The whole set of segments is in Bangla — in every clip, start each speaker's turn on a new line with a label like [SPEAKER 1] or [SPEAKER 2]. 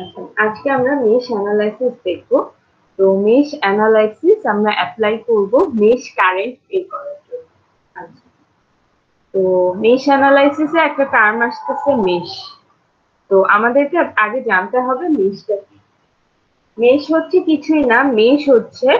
[SPEAKER 1] আচ্ছা, আজকে আমরা মেশ অ্যানালাইসিস দেখব। তো মেশ অ্যানালাইসিস আমরা অ্যাপ্লাই করব মেশ কারেন্ট বের করার জন্য। আচ্ছা, তো মেশ অ্যানালাইসিসে একটা টার্ম আসতেছে মেশ। তো আমাদেরকে আগে জানতে হবে মেশটা কি। মেশ হচ্ছে কিছুই না, মেশ হচ্ছে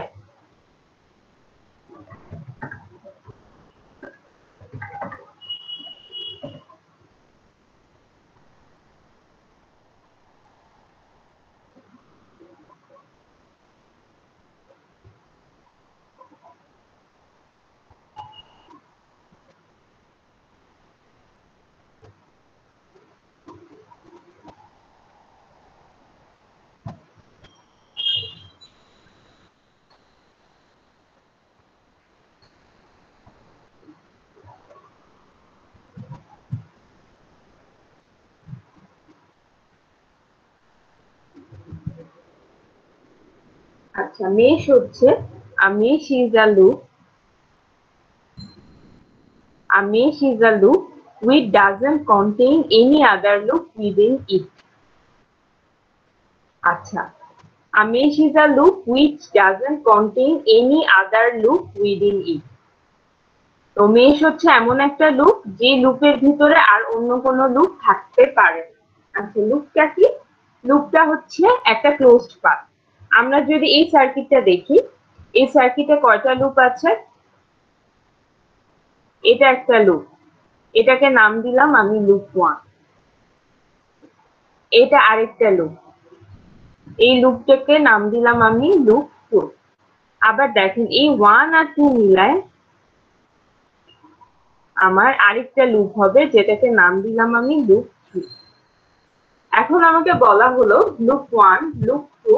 [SPEAKER 1] আচ্ছা, মেশ হচ্ছে a mesh is a loop. A mesh is a loop which doesn't contain any other loop within it. আচ্ছা, a mesh is a loop which doesn't contain any other loop within it. তো মেশ হচ্ছে এমন একটা লুপ যে লুপের ভিতরে আর অন্য কোনো লুপ থাকতে পারে না। আচ্ছা, লুপটা কি? লুপটা হচ্ছে একটা ক্লোজড পাথ। আমরা যদি এই সার্কিটটা দেখি, এই সার্কিটে কয়টা লুপ আছে? এটা একটা লুপ, এটাকে নাম দিলাম আমি লুপ ওয়ান। এটা আরেকটা লুপ, এই লুপটাকে নাম দিলাম আমি লুপ টু। আবার দেখেন এই ওয়ান আর টু মিলায় আমার আরেকটা লুপ হবে যেটাকে নাম দিলাম আমি লুপ থ্রি। এখন আমাকে বলা হলো লুপ ওয়ান, লুপ টু,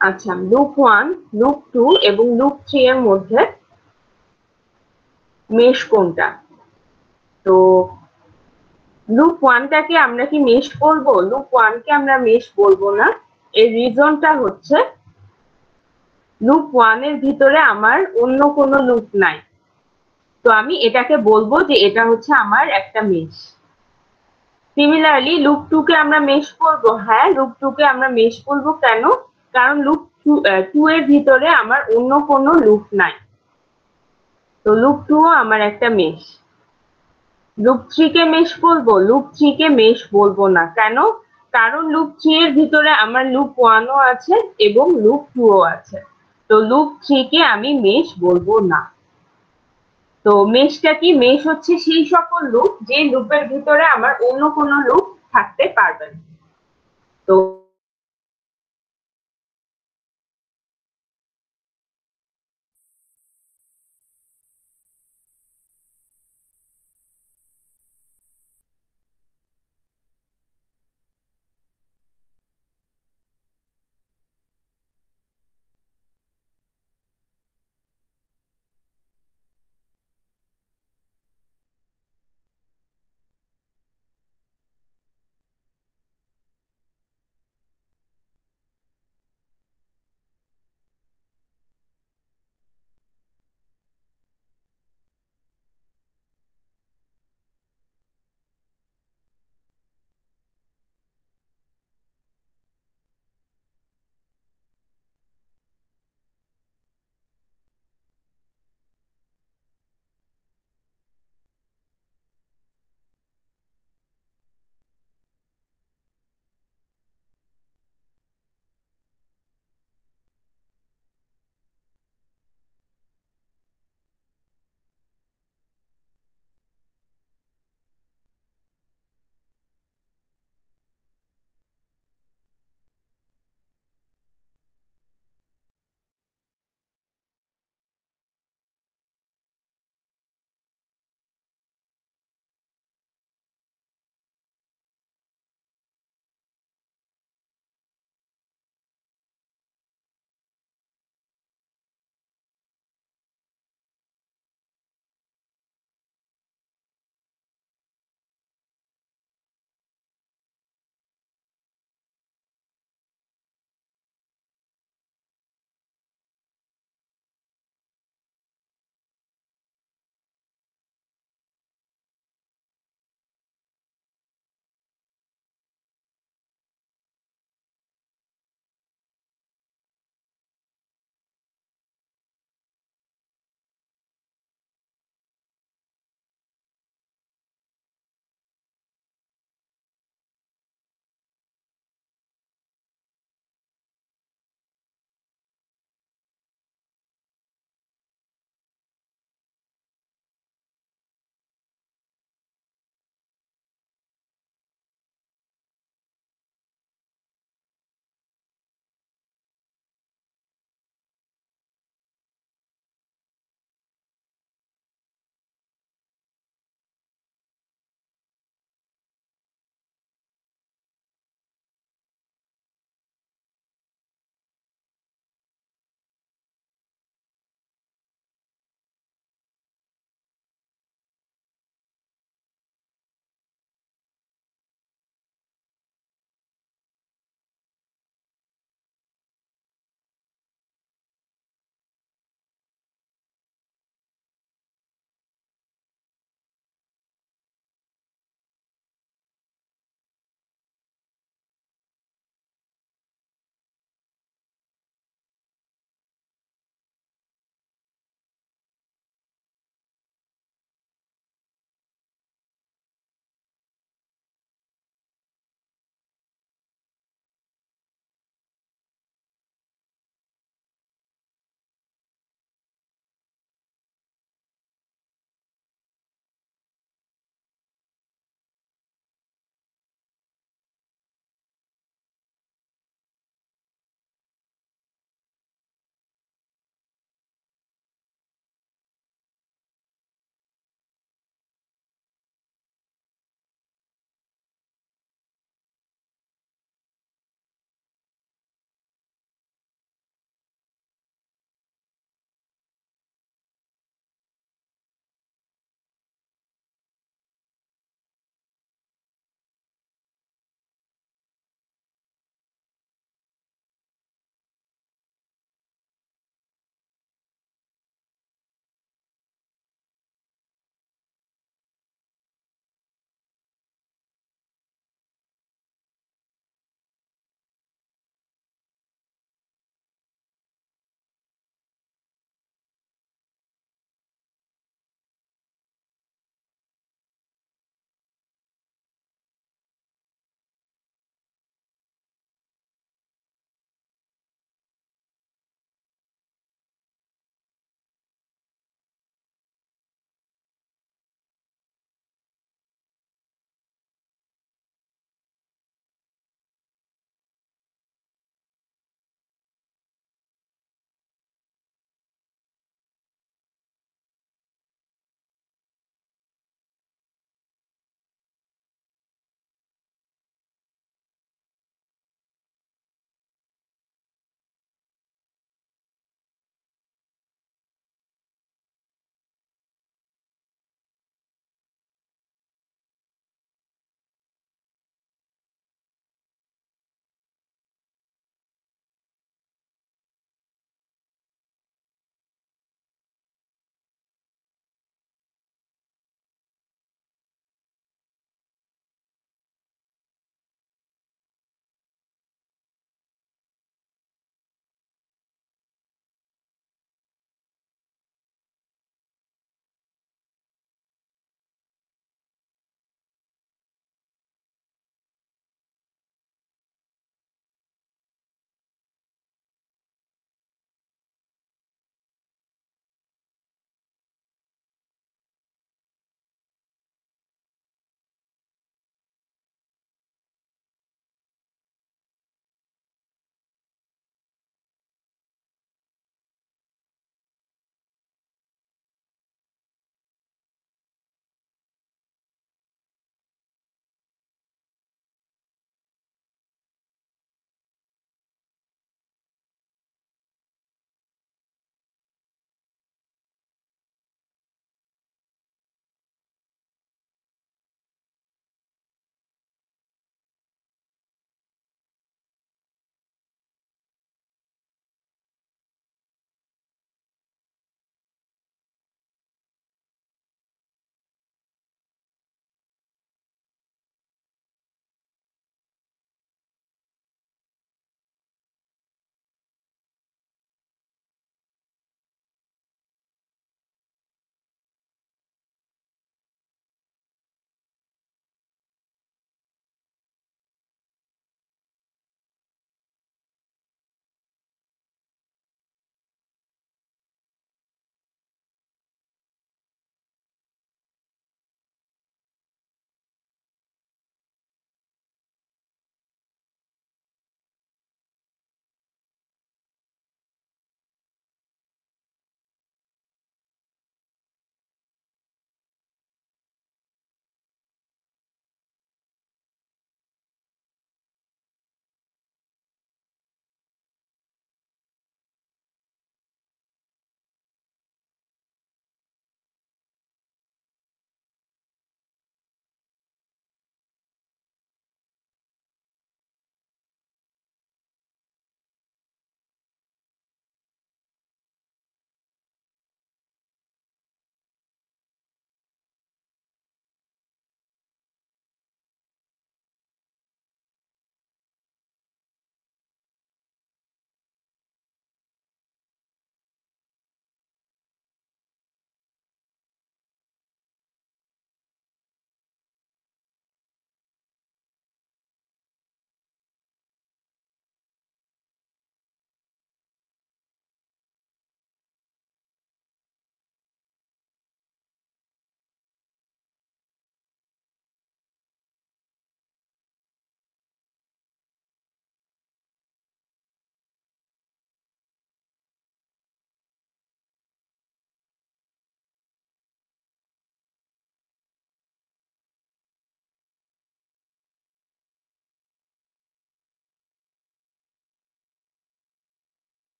[SPEAKER 1] আচ্ছা লুপ ওয়ান, লুপ টু এবং লুপ থ্রি এর মধ্যে মেশ কোনটা? তো লুপ ওয়ানটাকে আমরা কি মেশ বলবো? লুপ ওয়ানকে আমরা মেশ বলবো না। এর রিজনটা হচ্ছে লুপ ওয়ানের ভিতরে আমার অন্য কোনো লুপ নাই। তো আমি এটাকে বলবো যে এটা হচ্ছে আমার একটা মেশ। সিমিলারলি লুপ টু কে আমরা মেশ বলবো। হ্যাঁ, লুপ টু কে আমরা মেশ বলবো। কেন? কারণ লুপ টু এর ভিতরে আমার অন্য কোনো লুপ নাই। তো লুপ টু আমার একটা মেশ। লুপ থ্রি কে মেশ বলবো? লুপ থ্রি কে মেশ বলবো না। কেন? কারণ লুপ থ্রি এর ভিতরে আমার লুপ ওয়ানও আছে এবং লুপ টু ও আছে। তো লুপ থ্রি কে আমি মেশ বলবো না। তো মেশটা কি? মেশ হচ্ছে সেই সকল লুপ যে লুপের ভিতরে আমার অন্য কোনো লুপ থাকতে পারবে না। তো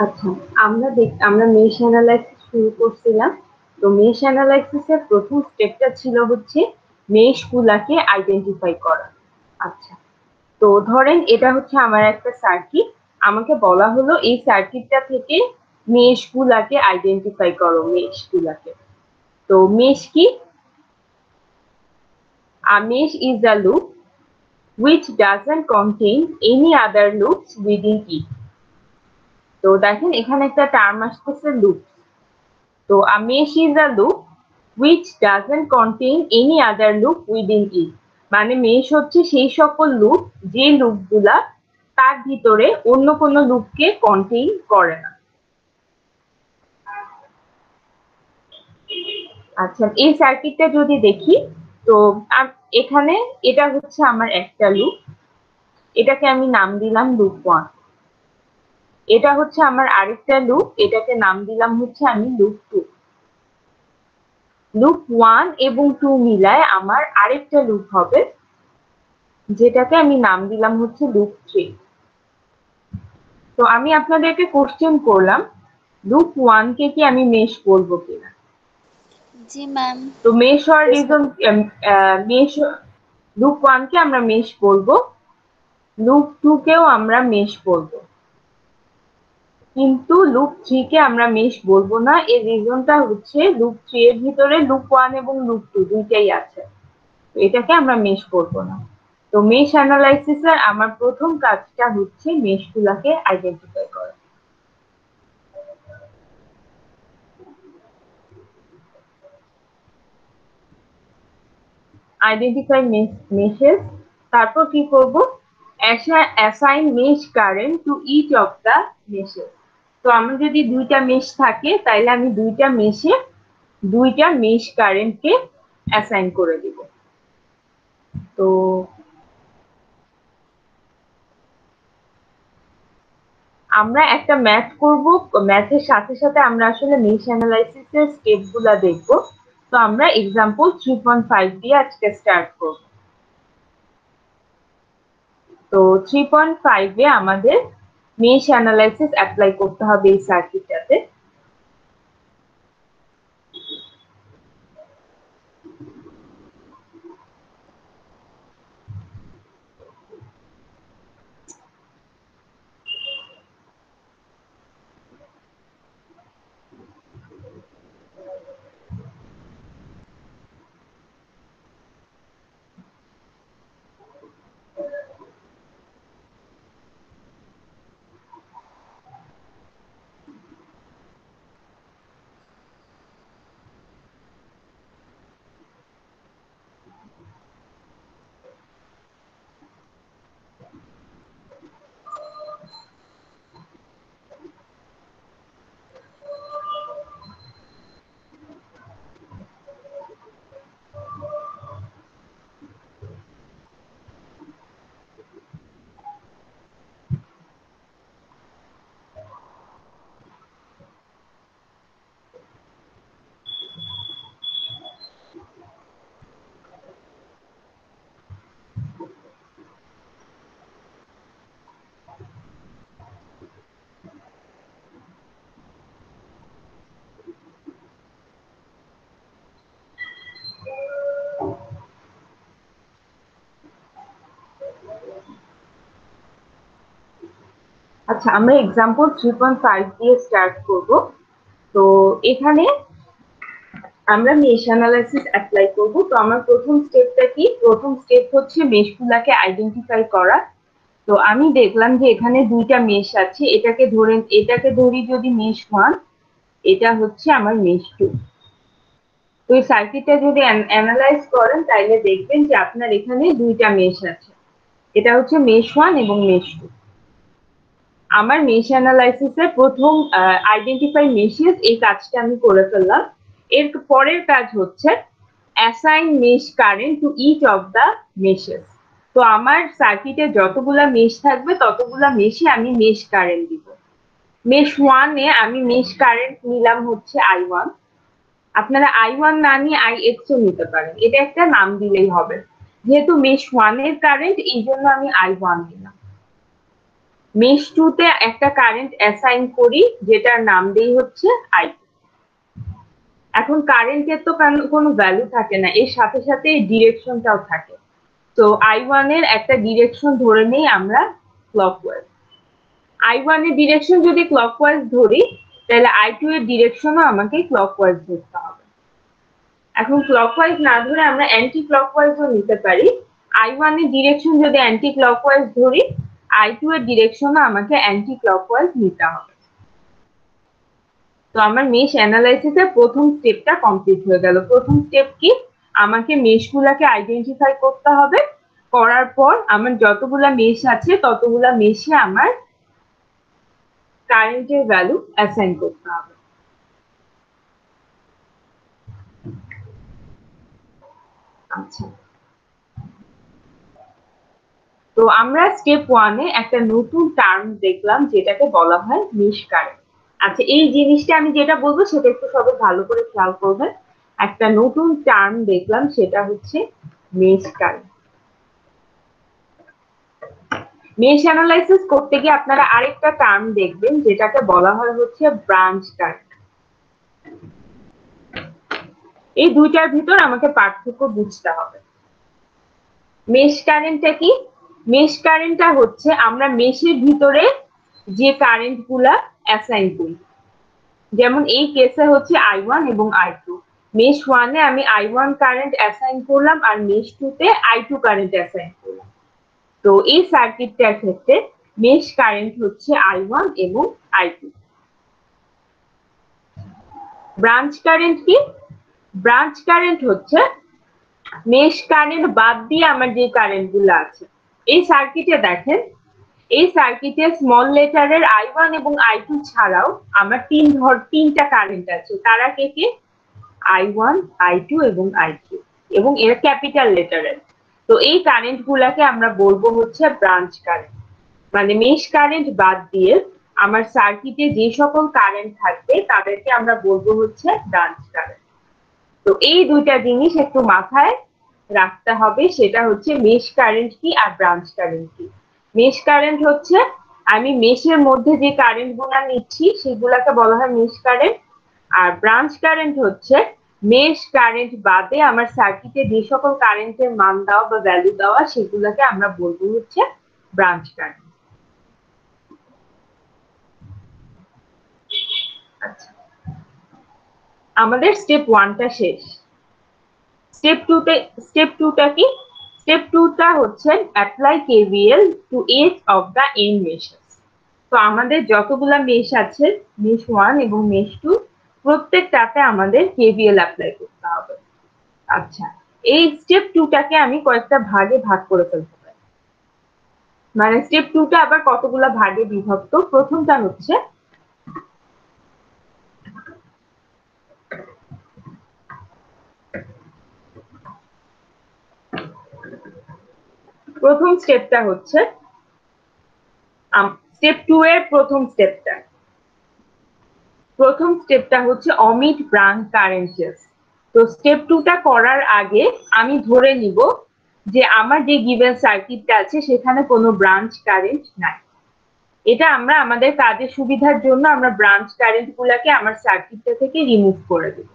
[SPEAKER 1] আচ্ছা, আমরা মেশ অ্যানালাইসিস শুরু করছিলাম। তো মেশ অ্যানালাইসিস এর প্রথম স্টেপটা ছিল হচ্ছে মেশ গুলাকে আইডেন্টিফাই করা। আচ্ছা, তো ধরেন এটা হচ্ছে আমার একটা সার্কিট। আমাকে বলা হলো এই সার্কিটটা থেকে মেশ গুলাকে আইডেন্টিফাই করো, মেশ গুলাকে। তো মেশ কি? A mesh is a loop which doesn't contain any other loops within it. তো দেখেন এখানে একটা টার্ম আসতেছে লুপ। তো a mesh is a loop which doesn't contain any other loop within it. মানে মেশ হচ্ছে সেই সকল লুপ যে লুপগুলা তার ভিতরে অন্য কোনো লুপকে কন্টেইন করে না। আচ্ছা, এই সার্কিটটা যদি দেখি, তো এখানে এটা হচ্ছে আমার একটা লুপ, এটাকে আমি নাম দিলাম লুপ 1। এটা হচ্ছে আমার আরেকটা লুপ, এটাকে নাম দিলাম হচ্ছে আমি লুপ 2। লুপ 1 এবং 2 মিলায় আমার আরেকটা লুপ হবে, যেটাকে আমি নাম দিলাম হচ্ছে লুপ 3। তো আমি আপনাদেরকে কোশ্চেন করলাম, লুপ 1 কে কি আমি মেশ বলবো কিনা?
[SPEAKER 2] জি ম্যাম।
[SPEAKER 1] তো মেশ হওয়ার রিজন, মেশ লুপ 1 কে আমরা মেশ বলবো, লুপ 2 কেও আমরা মেশ বলবো, কিন্তু লুপ 3 কে আমরা মেশ বলবো না। এর রিজনটা হচ্ছে লুপ 3 এর ভিতরে লুপ 1 এবং লুপ 2 দুইটাই আছে, তো এটাকে আমরা মেশ বলবো না। তো মেশ অ্যানালাইসিস এর আমার প্রথম কাজটা হচ্ছে মেশ গুলাকে আইডেন্টিফাই করা। আইডেন্টিফাই মেশেস, তারপর কি করব? Assign mesh current to each of the meshes. তো আমার যদি দুইটা মেশ থাকে, তাইলে আমি দুইটা মেশ কারেন্টকে অ্যাসাইন করে দিব। তো আমরা একটা ম্যাথ করব, ম্যাথের সাথে সাথে আমরা আসলে মেশ অ্যানালাইসিস এর স্টেপ গুলা দেখবো। তো আমরা এক্সাম্পল 3.5 দিয়ে আজকে স্টার্ট করব। তো 3.5 এ আমাদের মেশ অ্যানালাইসিস অ্যাপ্লাই করতে হবে এই সার্কিটটাতে। আচ্ছা, আমরা এক্সাম্পল 3.5 দিয়ে স্টার্ট করব। তো এখানে আমরা মেশ অ্যানালাইসিস অ্যাপ্লাই করব। তো আমার প্রথম স্টেপটা কি? প্রথম স্টেপ হচ্ছে মেশগুলাকে আইডেন্টিফাই করা। তো আমি দেখলাম যে এখানে দুইটা মেশ আছে, এটাকে ধরি যদি মেশ 1, এটা হচ্ছে আমার মেশ 2। তো এই সার্কিটটা যদি অ্যানালাইজ করেন, তাইলে দেখবেন যে আপনার এখানে দুইটা মেশ আছে, এটা হচ্ছে মেশ 1 এবং মেশ 2। আমার মেশ অ্যানালাইসিসের প্রথম আইডেন্টিফাই মেশেস এই কাজটা আমি করে ফেললাম। এর পরের কাজ হচ্ছে assign mesh current to each of the meshes. তো আমার সার্কিটে যতগুলা মেশ থাকবে ততগুলা মেশে আমি মেশ কারেন্ট দিব। মেশ 1 এ আমি মেশ কারেন্ট নিলাম হচ্ছে I1। আপনারা I1 না নিয়ে IX ও নিতে পারেন, এটা একটা নাম দিলেই হবে। যেহেতু মেশ 1 এর কারেন্ট, এই জন্য আমি I1 নিলাম। মেশ 2 তে একটা কারেন্ট অ্যাসাইন করি, যেটার নাম দেই হচ্ছে I2। এখন কারেন্টের তো কোনো ভ্যালু থাকে না, এর সাথে সাথে ডিরেকশনটাও থাকে। তো I1 এর একটা ডিরেকশন ধরে নেই আমরা ক্লকওয়াইজ। I1 এর ডিরেকশন যদি ক্লকওয়াইজ ধরি, তাহলে I2 এর ডিরেকশনও আমাকে ক্লকওয়াইজ ধরতে হবে। এখন ক্লকওয়াইজ না ধরে আমরা অ্যান্টি ক্লকওয়াইজও নিতে পারি। I1 এর ডিরেকশন যদি অ্যান্টি ক্লকওয়াইজ ধরি, I2 এর ডিরেকশনও আমাকে অ্যান্টি ক্লকওয়াইজ নিতে হবে। তো আমার মেশ অ্যানালাইসিসের প্রথম স্টেপটা কমপ্লিট হয়ে গেল। প্রথম স্টেপ কি? আমাকে মেশগুলাকে আইডেন্টিফাই করতে হবে। করার পর আমার যতগুলা মেশ আছে ততগুলা মেশে আমার কারেন্টের ভ্যালু অ্যাসাইন করতে হবে। আচ্ছা, তো আমরা স্টেপ 1 এ একটা নতুন টার্ম দেখলাম, যেটাকে বলা হয় মেশ কারেন্ট। আচ্ছা, এই জিনিসটা আমি যেটা বলবো সেটা একটু সবাই ভালো করে খেয়াল করবেন। একটা নতুন টার্ম দেখলাম, সেটা হচ্ছে মেশ কারেন্ট। মেশ অ্যানালাইসিস করতে গিয়ে আপনারা আরেকটা টার্ম দেখবেন, যেটাকে বলা হয় হচ্ছে ব্রাঞ্চ কারেন্ট। এই দুইটার ভিতর আমাকে পার্থক্য বুঝতে হবে। মেশ কারেন্টটা কি? মেশ কারেন্টটা হচ্ছে আমরা মেশের ভিতরে যে কারেন্ট গুলা অ্যাসাইন করি। যেমন এই কেসে হচ্ছে I1 এবং I2। মেশ 1 এ আমি I1 কারেন্ট অ্যাসাইন করলাম, আর মেশ 2 তে I2 কারেন্ট অ্যাসাইন করলাম। তো এই সার্কিটটার ক্ষেত্রে মেশ কারেন্ট হচ্ছে I1 এবং I2। ব্রাঞ্চ কারেন্ট কি? ব্রাঞ্চ কারেন্ট হচ্ছে মেশ কারেন্ট বাদ দিয়ে আমার যে কারেন্ট গুলো আছে। এই সার্কিটে দেখেন, এই সার্কিটে স্মল লেটারের I1 এবং I2 ছাড়াও আমার তিনটা কারেন্ট আছে। তারা কে কে? I1, I2 এবং I3, এবং এর ক্যাপিটাল লেটারের। তো এই কারেন্ট গুলাকে আমরা বলবো হচ্ছে ব্রাঞ্চ কারেন্ট। মানে মেশ কারেন্ট বাদ দিয়ে আমার সার্কিটে যে সকল কারেন্ট থাকবে তাদেরকে আমরা বলবো হচ্ছে ব্রাঞ্চ কারেন্ট। তো এই দুইটা জিনিস একটু মাথায় রাখতে হবে, সেটা হচ্ছে মেশ কারেন্ট কি আর ব্রাঞ্চ কারেন্ট কি। মেশ কারেন্ট হচ্ছে আমি মেশের মধ্যে যে কারেন্ট গুলা নিচ্ছি সেগুলাকে বলা হয় মেশ কারেন্ট। আর ব্রাঞ্চ কারেন্ট হচ্ছে মেশ কারেন্ট বাদে আমার সার্কিটে যে সকল কারেন্টের মান দেওয়া বা ভ্যালু দেওয়া সেগুলাকে আমরা বলবো হচ্ছে ব্রাঞ্চ কারেন্ট। আচ্ছা, আমাদের স্টেপ 1টা শেষ। স্টেপ 2টা কি? স্টেপ 2টা হচ্ছে apply KVL to each of the N meshes. তো আমাদের যতগুলা মেশ আছে, মেশ 1 এবং মেশ 2, প্রত্যেকটাতে আমাদের কেভিএল অ্যাপ্লাই করতে হবে। আচ্ছা, এই স্টেপ 2টাকে আমি কয়েকটা ভাগে ভাগ করে ফেলতে পারি। মানে স্টেপ 2টা আবার কতগুলা ভাগে বিভক্ত। প্রথমটা হচ্ছে প্রথম স্টেপটা হচ্ছে স্টেপ 2 এর প্রথম স্টেপটা হচ্ছে অমিট ব্রাঞ্চ কারেন্টেস। তো স্টেপ 2টা করার আগে আমি ধরে নিব যে আমার যে গিভেন সার্কিটটা আছে সেখানে কোনো ব্রাঞ্চ কারেন্ট নাই। এটা আমরা আমাদের কাজের সুবিধার জন্য আমরা ব্রাঞ্চ কারেন্ট গুলাকে আমার সার্কিটটা থেকে রিমুভ করে দেব।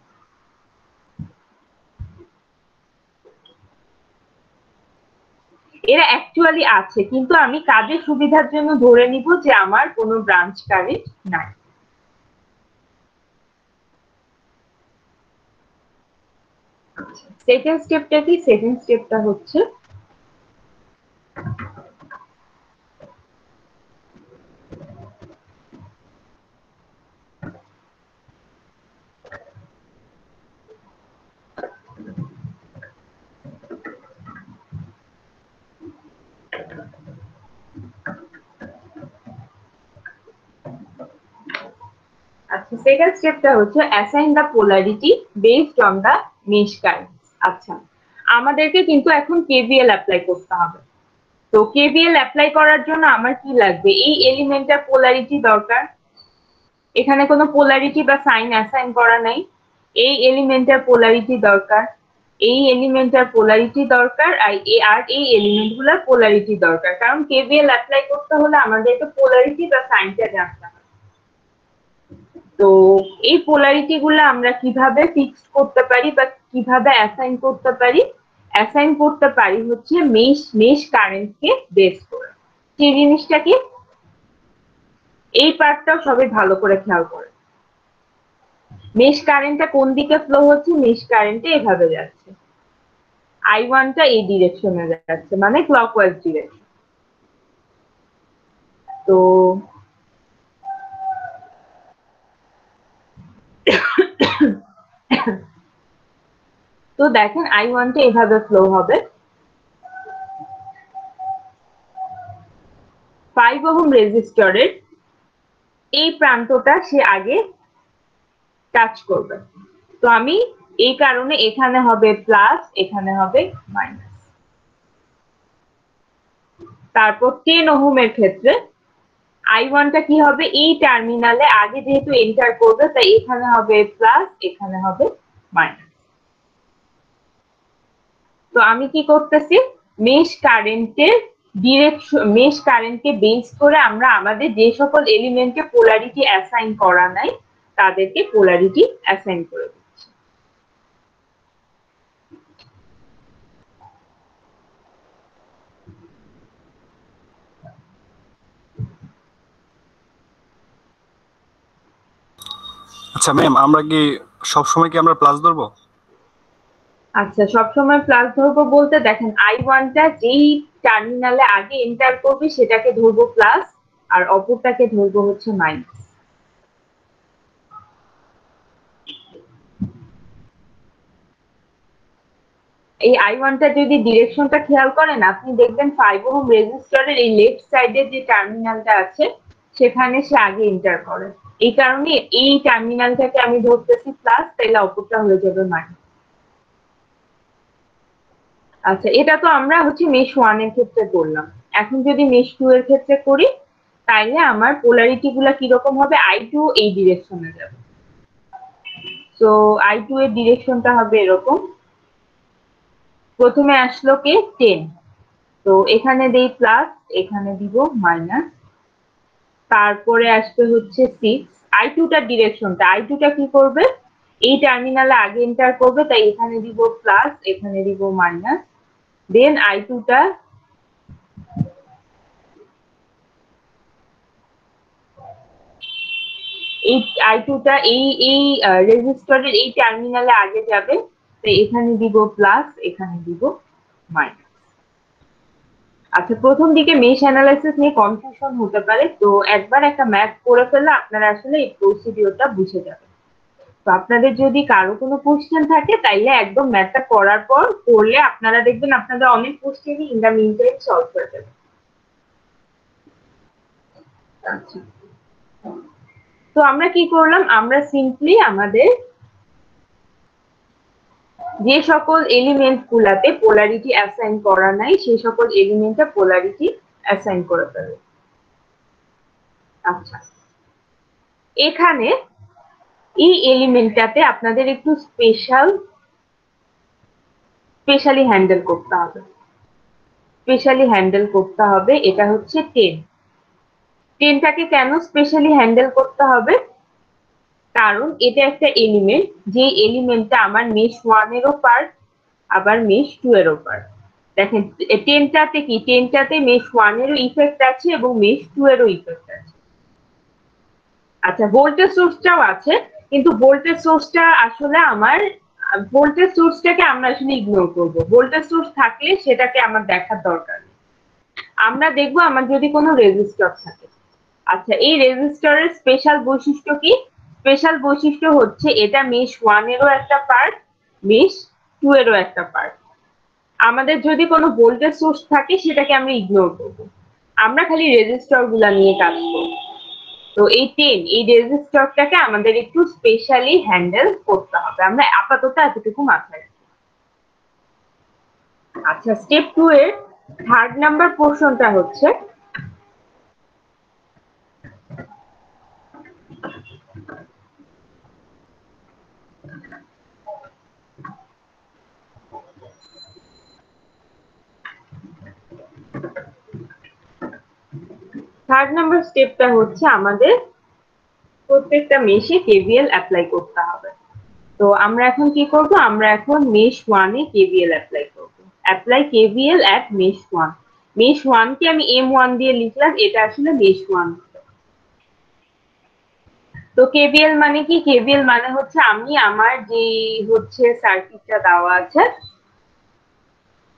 [SPEAKER 1] এরা অ্যাকচুয়ালি আছে, কিন্তু আমি কাজের সুবিধার জন্য ধরে নিব যে আমার কোনো ব্রাঞ্চ কারেন্ট নাই। সেকেন্ড স্টেপটা কি? সেকেন্ড স্টেপটা হচ্ছে আচ্ছা, সেকেন্ড স্টেপটা হচ্ছে assign the polarity based on the mesh current. আচ্ছা, আমাদেরকে কিন্তু এখন কেভিএল অ্যাপ্লাই করতে হবে। তো কেভিএল অ্যাপ্লাই করার জন্য আমার কি লাগবে? এই এলিমেন্টের পোলারিটি দরকার। এখানে কোনো পোলারিটি বা সাইন অ্যাসাইন করা নাই। এই এলিমেন্টের পোলারিটি দরকার। এই এলিমেন্টের পোলারিটি দরকার, আর এই এলিমেন্টগুলোর পোলারিটি দরকার, কারণ কেভিএল অ্যাপ্লাই করতে হলে আমাদেরকে পোলারিটি বা সাইনটা জানতে হবে। তো এই পোলারিটি গুলো আমরা কিভাবে ফিক্স করতে পারি বা কিভাবে অ্যাসাইন করতে পারি? অ্যাসাইন করতে পারি হচ্ছে মেশ কারেন্টকে বেস করে। সেই জিনিসটা কি? এই পার্টটাও সবাই ভালো করে খেয়াল করে। মেশ কারেন্টটা কোন দিকে ফ্লো হচ্ছে? মেশ কারেন্টে এভাবে যাচ্ছে, I1টা এই ডিরেকশনে যাচ্ছে, মানে ক্লকওয়াইজ ডিরেকশন। তো তো দেখেন I1টা এভাবে ফ্লো হবে। 5 ওহম রেজিস্টরের এই প্রান্তটা সে আগে টাচ করবে। তো আমি এই কারণে এখানে হবে প্লাস, এখানে হবে মাইনাস। তারপর 10 ওহমের ক্ষেত্রে I1টা কি হবে? এই টার্মিনালে আগে যেহেতু এন্টার করবে, তাই এখানে হবে প্লাস, এখানে হবে মাইনাস। তো আমি কি করতেছি? মেশ কারেন্টের ডিরেকশন, মেশ কারেন্টকে বেস করে আমরা আমাদের যে সকল এলিমেন্টকে পোলারিটি অ্যাসাইন করা নাই তাদেরকে পোলারিটি অ্যাসাইন করে দিচ্ছি।
[SPEAKER 3] আচ্ছা ম্যাম, আমরা কি সবসময় কি আমরা প্লাস ধরবো?
[SPEAKER 1] আচ্ছা, সবসময় প্লাস ধরবো বলতে দেখেন I1টা যেই টার্মিনালে আগে এন্টার করবে সেটাকে ধরবো প্লাস, আর অপরটাকে ধরবো হচ্ছে মাইনাস। এই I1টা যদি ডিরেকশনটা খেয়াল করেন, আপনি দেখবেন 5 ওহম রেজিস্টরের এই লেফট সাইডের যে টার্মিনালটা আছে সেখানে সে আগে এন্টার করে। এই কারণে এই টার্মিনালটাকে আমি ধরতেছি প্লাস, তাইলে অপরটা হয়ে যাবে মাইনাস। আচ্ছা, এটা তো আমরা হচ্ছে মেশ 1 এর ক্ষেত্রে করলাম। এখন যদি মেশ 2 এর ক্ষেত্রে করি, তাইলে আমার পোলারিটি গুলা কিরকম হবে? I2 এই ডিরেকশনে যাবে। তো I2 এর ডিরেকশনটা হবে এরকম। প্রথমে আসলো কে? 10। তো এখানে দেই প্লাস, এখানে দিব মাইনাস। তারপরে আসবে হচ্ছে 6। I2টার ডিরেকশনটা, I2টা কি করবে? এই টার্মিনালে আগে এন্টার করবে, তাই এখানে দিব প্লাস, এখানে দিব মাইনাস। দেন I2টা এই I2টা এই রেজিস্টরের এই টার্মিনালে আগে যাবে, তাই এখানে দিব প্লাস, এখানে দিব মাইনাস। আচ্ছা, প্রথম দিকে মেশ অ্যানালাইসিস নিয়ে কনফিউশন হতে পারে, তো একবার একটা ম্যাথ করে ফেললে আপনারা আসলে এই প্রসিডিওরটা বুঝে যাবেন। তো আপনাদের যদি কারো কোনো কোশ্চেন থাকে তাইলে একদম ম্যাথটা করার পর করলে আপনারা দেখবেন আপনাদের অনেক কোশ্চেনই in the meantime solve হয়ে যাবে। আচ্ছা, তো আমরা কি করলাম? আমরা সিম্পলি আমাদের যে সকল এলিমেন্ট গুলাতে পোলারিটি অ্যাসাইন করা নাই সেই সকল এলিমেন্টে পোলারিটি অ্যাসাইন করে ফেলবে। আচ্ছা, এখানে এই এলিমেন্টটাতে আপনাদের একটু স্পেশালি হ্যান্ডেল করতে হবে। এটা হচ্ছে 10। 10টাকে কেন স্পেশালি হ্যান্ডেল করতে হবে? কারণ এটা একটা এলিমেন্ট, যে এলিমেন্টটা আমার মেশ 1 এরও পার্ট, আবার মেশ 2 এরও পার্ট। দেখেন 10টাতে মেশ 1 এরও ইফেক্ট আছে এবং মেশ 2 এরও ইফেক্ট আছে। আচ্ছা, ভোল্টেজ সোর্সটাও আছে, কিন্তু ভোল্টেজ সোর্সটা আসলে আমার ভোল্টেজ সোর্সটাকে আমরা আসলে ইগনোর করব। ভোল্টেজ সোর্স থাকলে সেটাকে আমার দেখার দরকার নেই। আমরা দেখবো আমার যদি কোনো রেজিস্টর থাকে। আচ্ছা, এই রেজিস্টরের স্পেশাল বৈশিষ্ট্য কি? স্পেশাল বৈশিষ্ট্য হচ্ছে এটা মেশ 1 এরও একটা পার্ট, মেশ 2 এরও একটা পার্ট। আমাদের যদি কোনো ভোল্টেজ সোর্স থাকে সেটাকে আমরা ইগনোর করব, আমরা খালি রেজিস্টর গুলা নিয়ে কাজ করব। তো এই 10, এই রেজিস্টরটাকে আমাদের একটু স্পেশালি হ্যান্ডেল করতে হবে। আমরা আপাতত এতটুকু মাথায় রাখি। আচ্ছা, স্টেপ 2 এর থার্ড নাম্বার পোর্শনটা হচ্ছে থার্ড নাম্বার স্টেপটা হচ্ছে আমাদের প্রত্যেকটা মেশে কেভিএল অ্যাপ্লাই করতে হবে। তো আমরা এখন কি করব, আমরা এখন মেশ 1 এ কেভিএল অ্যাপ্লাই করব। অ্যাপ্লাই কেভিএল এট মেশ 1। মেশ 1 কে আমি M1 দিয়ে লিখলাম, এটা আসলে মেশ 1। তো কেভিএল মানে কি? কেভিএল মানে হচ্ছে আমি আমার যে হচ্ছে সার্কিটটা দেওয়া আছে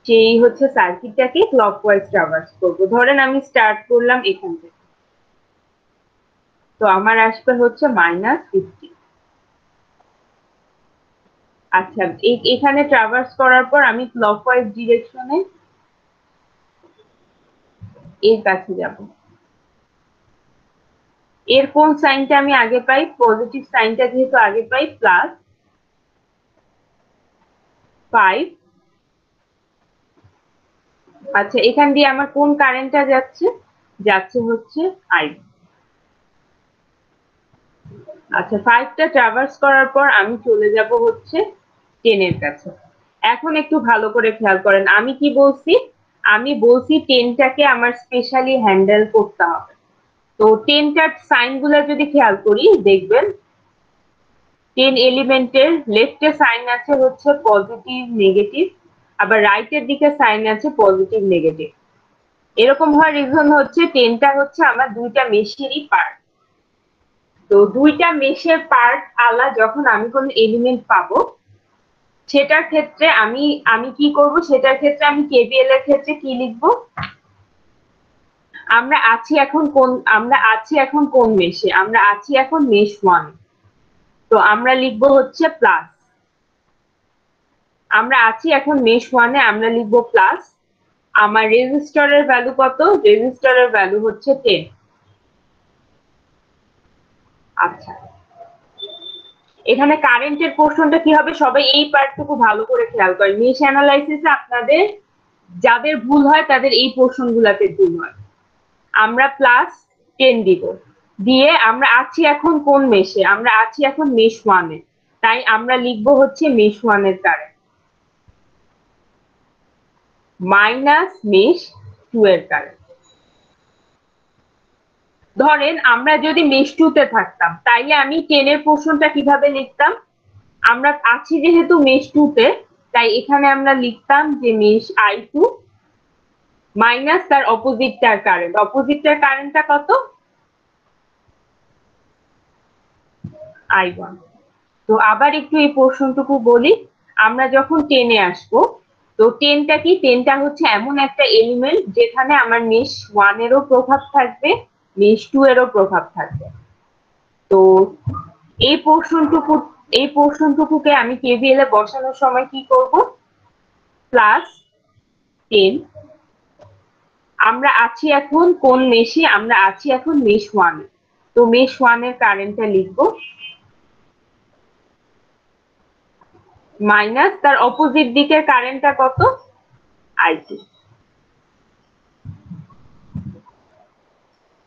[SPEAKER 1] সেই হচ্ছে সার্কিটটাকে ক্লকওয়াইজ ট্রাভার্স করব। ধরেন আমি স্টার্ট করলাম এখান থেকে, তো আমার আসবে হচ্ছে -50। আচ্ছা, এখানে ট্রাভার্স করার পর আমি ক্লকওয়াইজ ডিরেকশনে এর কাছে যাব। এর কোন সাইনটা আমি আগে পাই? পজিটিভ সাইনটা যেহেতু আগে পাই, +5। আচ্ছা, এখান দিয়ে আমার কোন কারেন্টটা যাচ্ছে? যাচ্ছে হচ্ছে আই। আচ্ছা, 5টা ট্রাভার্স করার পর আমি চলে যাব হচ্ছে 10 এর কাছে। এখন একটু ভালো করে খেয়াল করেন, আমি কি বলছি? আমি বলছি 10টাকে আমার স্পেশালি হ্যান্ডেল করতে হবে। তো 10টার সাইন গুলা যদি খেয়াল করি দেখবেন 10 এলিমেন্টের লেফটে সাইন আছে হচ্ছে পজিটিভ নেগেটিভ, আবার রাইটের দিকে সাইন আছে পজিটিভ নেগেটিভ। এরকম হওয়ার রিজন হচ্ছে 10টা হচ্ছে আমার দুইটা মেশেরই পার্ট। তো দুইটা মেশের পার্ট আলা যখন আমি কোনো এলিমেন্ট পাবো সেটার ক্ষেত্রে আমি আমি কি করব, সেটার ক্ষেত্রে আমি কেভিএল এর ক্ষেত্রে কি লিখবো? আমরা আছি এখন কোন মেশে? আমরা আছি এখন মেশ 1। তো আমরা লিখবো হচ্ছে প্লাস। আমরা আছি এখন মেশ 1 এ, আমরা লিখবো প্লাস। আমার রেজিস্টরের ভ্যালু কত? রেজিস্টরের ভ্যালু হচ্ছে 10। আচ্ছা, এখানে কারেন্টের পোর্শনটা কি হবে? সবাই এই পার্টটুকু ভালো করে খেয়াল করেন। মেশ অ্যানালাইসিসে আপনাদের যাদের ভুল হয় তাদের এই পোর্শন গুলাতে ভুল হয়। আমরা +10 দিব, দিয়ে আমরা আছি এখন কোন মেশে? আমরা আছি এখন মেশ 1 এ, তাই আমরা লিখবো হচ্ছে মেশ 1 এর কারেন্ট মাইনাস মেশ 2 এর কারেন্ট। ধরেন আমরা যদি মেশ 2 তে থাকতাম তাইলে আমি 10 এর পোর্শনটা কিভাবে লিখতাম? আমরা আছি যেহেতু মেশ 2 তে, তাই এখানে আমরা লিখতাম যে মেশ I2 মাইনাস তার অপোজিটটার কারেন্ট। অপোজিটটার কারেন্টটা কত? I1। তো আবার একটু এই পোর্শনটুকু বলি, আমরা যখন 10 এ আসবো, তো 10টা কি? 10টা হচ্ছে এমন একটা এলিমেন্ট যেখানে আমার মেশ 1 এরও প্রভাব থাকবে, মেশ 2 এরও প্রভাব থাকবে। তো এই পোর্শনটুকুকে আমি কেভিএল এ বসানোর সময় কি করব? +10। আমরা আছি এখন কোন মেশে? আমরা আছি এখন মেশ 1 এ। তো মেশ 1 এর কারেন্টটা লিখবো মাইনাস তার অপোজিট দিকের কারেন্টটা কত? I2।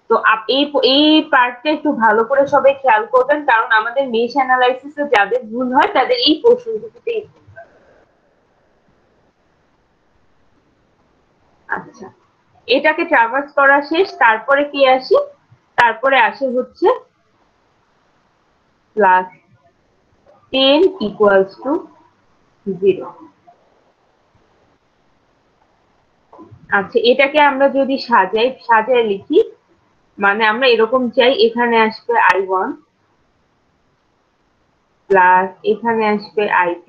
[SPEAKER 1] তো এই পার্টটা একটু ভালো করে সবাই খেয়াল করবেন, কারণ আমাদের মেশ অ্যানালাইসিসে যাদের ভুল হয় তাদের এই পোর্শনটুকুতেই ভুল হয়। আচ্ছা, এটাকে ট্রাভার্স করা শেষ, তারপরে কি আসি? তারপরে আসে হচ্ছে +10 = 0। আচ্ছা, এটাকে আমরা যদি সাজায় লিখি, মানে আমরা এরকম চাই, এখানে আসবে I1 প্লাস এখানে আসবে I2,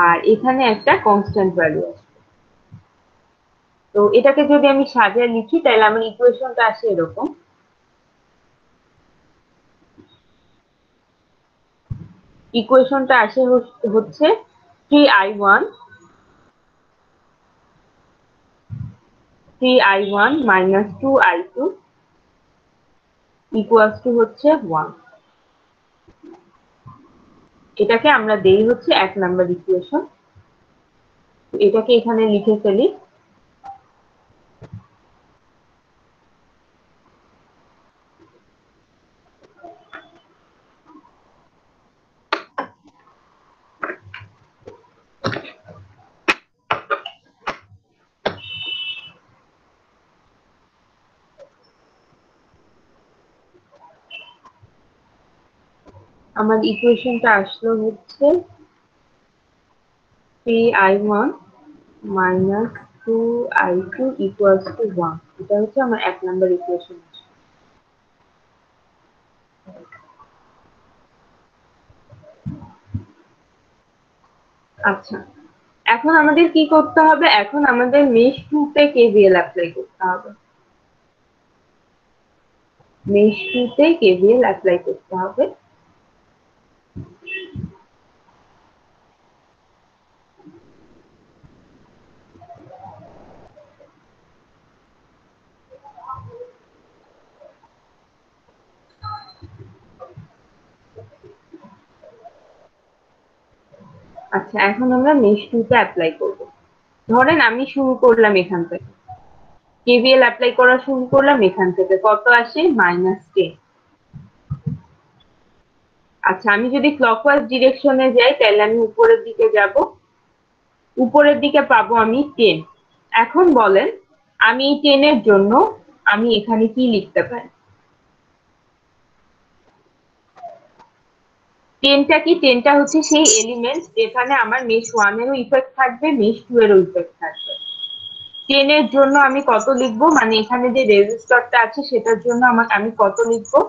[SPEAKER 1] আর এখানে একটা কনস্ট্যান্ট ভ্যালু আসবে। তো এটাকে যদি আমি সাজায় লিখি তাহলে আমার ইকুয়েশনটা আসে এরকম। ইকুয়েশনটা আসে হচ্ছে 3I1 minus 2I2 হচ্ছে 1। এটাকে আমরা দেই হচ্ছে 1 নাম্বার ইকুয়েশন। এটাকে এখানে লিখে ফেলি। আমার ইকুয়েশনটা আসলো হচ্ছে 3i1 minus 2i2 equals to 1. এটা হচ্ছে আমার 1 নাম্বার ইকুয়েশন। আচ্ছা, এখন আমাদের কি করতে হবে? এখন আমাদের মেশ 2 তে কেভিএল অ্যাপ্লাই করতে হবে। মেশ 2 তে কেভিএল অ্যাপ্লাই করতে হবে। আচ্ছা, এখন আমরা মেশ 2 তে অ্যাপ্লাই করব। ধরেন আমি শুরু করলাম এখান থেকে, কেভিএল অ্যাপ্লাই করা শুরু করলাম এখান থেকে, কত আসে? -10। আচ্ছা, আমি যদি ক্লকওয়াইজ ডিরেকশনে যাই তাহলে আমি উপরের দিকে যাব, উপরের দিকে পাবো আমি 10। এখন বলেন আমি এই 10 এর জন্য আমি এখানে কি লিখতে পারি? 10টা কি? 10টা হচ্ছে সেই এলিমেন্ট যেখানে আমার মেশ 1 এরও ইফেক্ট থাকবে, মেশ 2 এরও ইফেক্ট থাকবে। 10 এর জন্য আমি কত লিখবো? মানে এখানে যে রেজিস্টরটা আছে সেটার জন্য আমি কত লিখবো?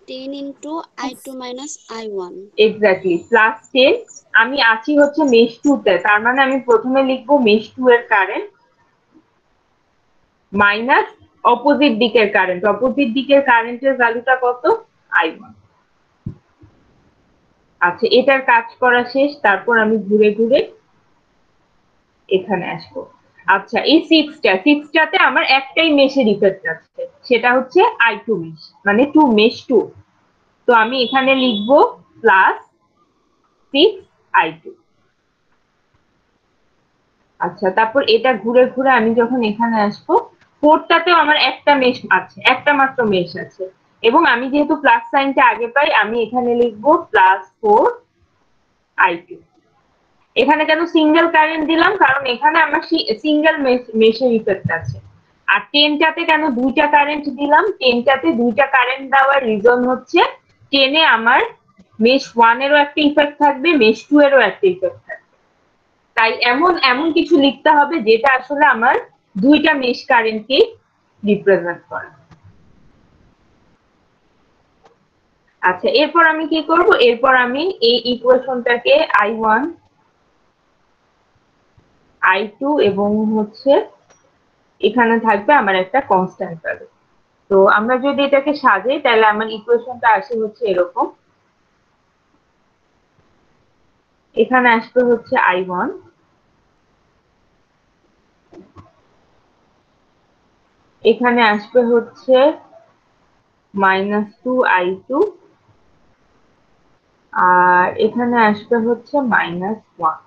[SPEAKER 2] 10 into I2 minus I1.
[SPEAKER 1] Exactly, +10। আমি আছি হচ্ছে মেশ 2 তে, তার মানে আমি প্রথমে লিখবো মেশ 2 এর কারেন্ট মাইনাস অপোজিট দিকের কারেন্ট। অপোজিট দিকের কারেন্টের ভ্যালুটা কত? I1। আচ্ছা, এটার কাজ করা শেষ, তারপর আমি ঘুরে ঘুরে এখানে আসবো। আচ্ছা, এই 6টাতে আমার একটাই মেশের ইফেক্ট আছে, সেটা হচ্ছে I2 মেশ, মানে 2 মেশ 2। তো আমি এখানে লিখবো +6I2। আচ্ছা, তারপর এটা ঘুরে ঘুরে আমি যখন এখানে আসবো, 4টাতেও আমার একটা মেশ আছে, একটা মাত্র মেশ আছে, এবং আমি যেহেতু প্লাস সাইনটা আগে পাই আমি এখানে লিখবো +4I2। এখানে কেন সিঙ্গেল কারেন্ট দিলাম? কারণ এখানে আমার সিঙ্গেল মেশের ইফেক্ট আছে। আর 10টাতে কেন দুইটা কারেন্ট দিলাম? 10টাতে দুইটা কারেন্ট দেওয়ার রিজন হচ্ছে 10এ আমার মেশ 1 এরও একটা ইফেক্ট থাকবে, মেশ 2 এরও একটা ইফেক্ট থাকবে। তাই এমন এমন কিছু লিখতে হবে যেটা আসলে আমার দুইটা মেশ কারেন্টকে রিপ্রেজেন্ট করে। আচ্ছা, এরপর আমি কি করব? এরপর আমি এই ইকুয়েশনটাকে I1, I2 এবং হচ্ছে এখানে থাকবে আমার একটা কনস্ট্যান্ট ভ্যালু। তো আমরা যদি এটাকে সাজাই তাহলে আমার ইকুয়েশনটা আসে হচ্ছে এরকম। এখানে আসবে হচ্ছে I1, এখানে আসবে হচ্ছে -2I2, আর এখানে আসবে হচ্ছে -1।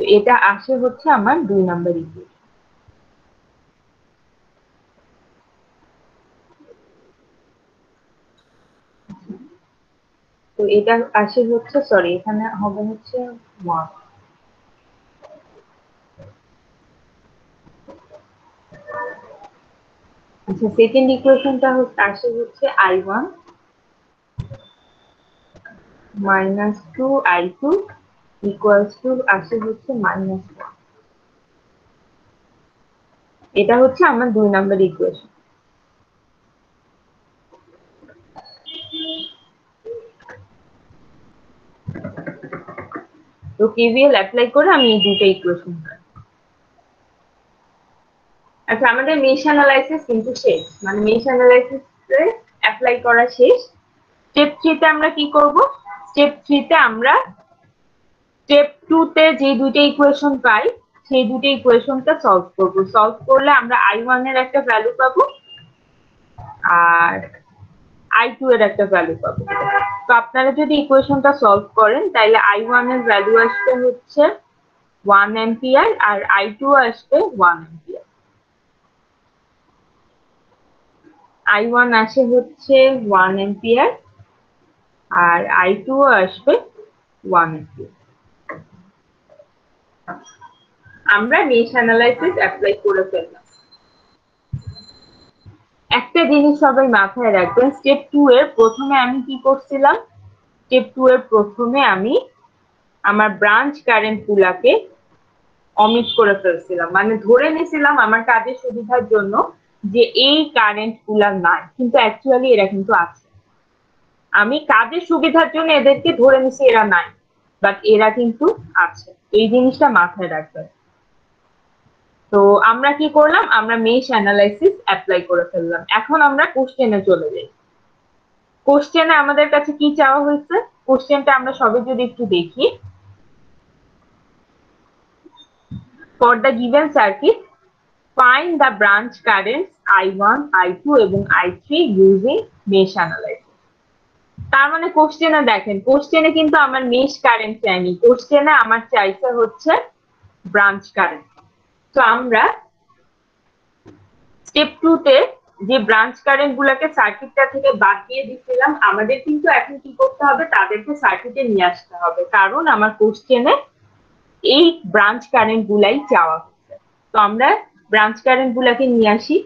[SPEAKER 1] তো এটা আসে হচ্ছে আমার 2 নাম্বার ইকুয়েশন। তো এটা আসে হচ্ছে, সরি, এখানে হবে হচ্ছে 1। আচ্ছা, সেকেন্ড ইকুয়েশনটা আসে হচ্ছে I1 -2I2 ইকুয়ালস টু আসে হচ্ছে -1। এটা হচ্ছে আমার 2 নাম্বার ইকুয়েশন। তো কেভিএল অ্যাপ্লাই করে আমি এই দুটো ইকুয়েশন পাই। আচ্ছা, আমাদের মেশ অ্যানালাইসিস কিন্তু শেষ, মানে মেশ অ্যানালাইসিস অ্যাপ্লাই করা শেষ। স্টেপ 3 তে আমরা কি করব? স্টেপ 3 তে আমরা স্টেপ 2 তে যে দুটো ইকুয়েশন পাই সেই দুটো ইকুয়েশনটা সলভ করব। সলভ করলে আমরা I1 এর একটা ভ্যালু পাবো আর I2 এর একটা ভ্যালু পাবো। তো আপনারা যদি ইকুয়েশনটা সলভ করেন তাহলে I1 এর ভ্যালু আসবে হচ্ছে 1 অ্যাম্পিয়ার আর I2 আসবে 1 অ্যাম্পিয়ার। I1 আসে হচ্ছে 1 অ্যাম্পিয়ার আর I2 আসবে 1 অ্যাম্পিয়ার। আমরা মেশ অ্যানালাইসিস অ্যাপ্লাই করে ফেললাম। একটা জিনিস সবাই মাথায় রাখবেন। স্টেপ 2 এর প্রথমে আমি কি করছিলাম, স্টেপ 2 এর প্রথমে আমি আমার ব্রাঞ্চ কারেন্ট গুলাকে অমিট করে ফেলছিলাম, মানে ধরে নিয়েছিলাম আমার কাজের সুবিধার জন্য যে এই কারেন্ট গুলা নাই, কিন্তু অ্যাকচুয়ালি এরা কিন্তু আছে। আমি কাজের সুবিধার জন্য এদেরকে ধরে নিছি এরা নাই, বাট এরা কিন্তু আছে। এই জিনিসটা মাথায় রাখবেন। তো আমরা কি করলাম, আমরা মেশ অ্যানালাইসিস অ্যাপ্লাই করে ফেললাম। এখন আমরা কোশ্চেনে চলে যাই। কোশ্চেনে আমাদের কাছে কি চাওয়া হয়েছে, কোশ্চেনটা আমরা সবাই যদি একটু দেখি। For the given circuit find the branch currents I1, I2 এবং I3 ইউজিং মেশ অ্যানালাইসিস। তার মানে কোশ্চেনে দেখেন, কোশ্চেনে কিন্তু আমার মেশ কারেন্ট চাইনি, কোশ্চেনে আমার চাইছে হচ্ছে ব্রাঞ্চ কারেন্ট। তো আমরা স্টেপ 2 তে যে ব্রাঞ্চ কারেন্ট গুলাকে সার্কিটটা থেকে বাদ দিয়ে দিচ্ছিলাম, আমাদের কিন্তু এখন কি করতে হবে, তাদেরকে সার্কিটে নিয়ে আসতে হবে, কারণ আমার কোশ্চেনে এই ব্রাঞ্চ কারেন্ট গুলাই চাওয়া হচ্ছে। তো আমরা ব্রাঞ্চ কারেন্ট গুলাকে নিয়ে আসি।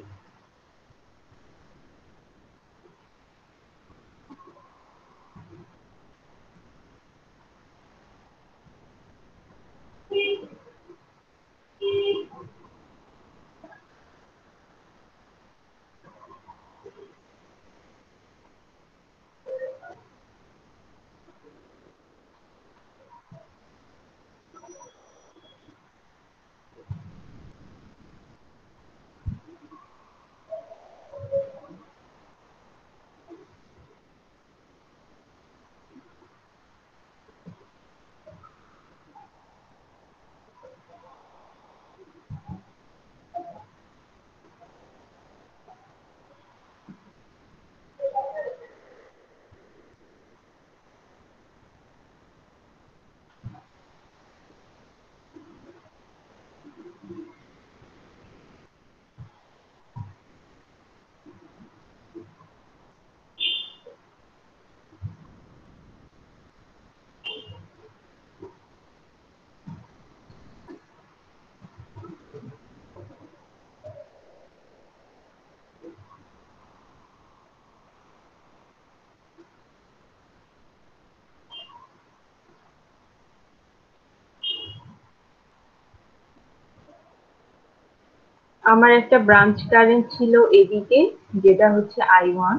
[SPEAKER 1] আমার একটা ব্রাঞ্চ কারেন্ট ছিল এদিকে, যেটা হচ্ছে I1।